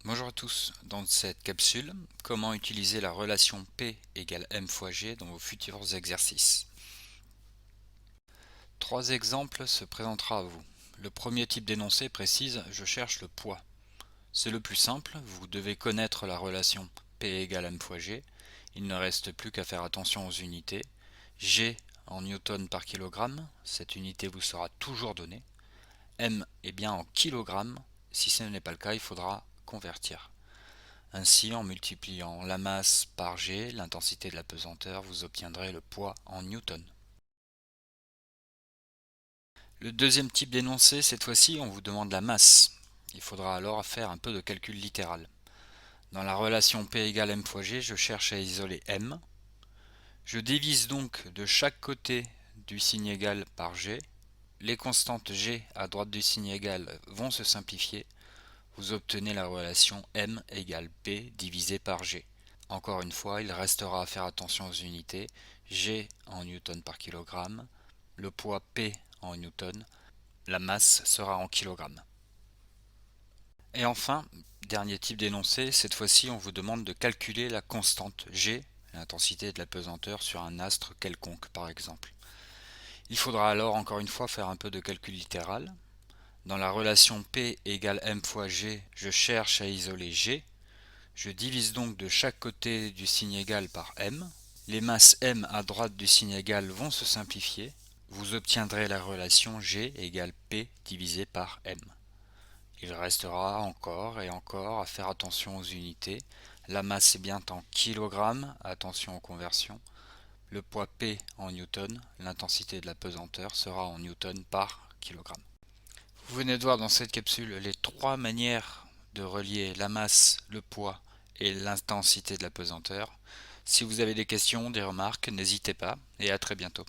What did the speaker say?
Bonjour à tous, dans cette capsule, comment utiliser la relation P égale M fois G dans vos futurs exercices. Trois exemples se présenteront à vous. Le premier type d'énoncé précise « je cherche le poids ». C'est le plus simple, vous devez connaître la relation P égale M fois G. Il ne reste plus qu'à faire attention aux unités. G en newton par kilogramme, cette unité vous sera toujours donnée. M est bien en kilogrammes, si ce n'est pas le cas, il faudra convertir. Ainsi, en multipliant la masse par G, l'intensité de la pesanteur, vous obtiendrez le poids en newton. Le deuxième type d'énoncé, cette fois-ci, on vous demande la masse. Il faudra alors faire un peu de calcul littéral. Dans la relation P égale M fois G, je cherche à isoler M. Je divise donc de chaque côté du signe égal par G. Les constantes G à droite du signe égal vont se simplifier. Vous obtenez la relation M égale P divisé par G. Encore une fois, il restera à faire attention aux unités. G en newton par kilogramme, le poids P en newton, la masse sera en kilogrammes. Et enfin, dernier type d'énoncé, cette fois-ci on vous demande de calculer la constante G, l'intensité de la pesanteur sur un astre quelconque par exemple. Il faudra alors encore une fois faire un peu de calcul littéral. Dans la relation P égale M fois G, je cherche à isoler G. Je divise donc de chaque côté du signe égal par M. Les masses M à droite du signe égal vont se simplifier. Vous obtiendrez la relation G égale P divisé par M. Il restera encore et encore à faire attention aux unités. La masse est bien en kilogrammes, attention aux conversions. Le poids P en newton, l'intensité de la pesanteur sera en newton par kilogramme. Vous venez de voir dans cette capsule les trois manières de relier la masse, le poids et l'intensité de la pesanteur. Si vous avez des questions, des remarques, n'hésitez pas et à très bientôt.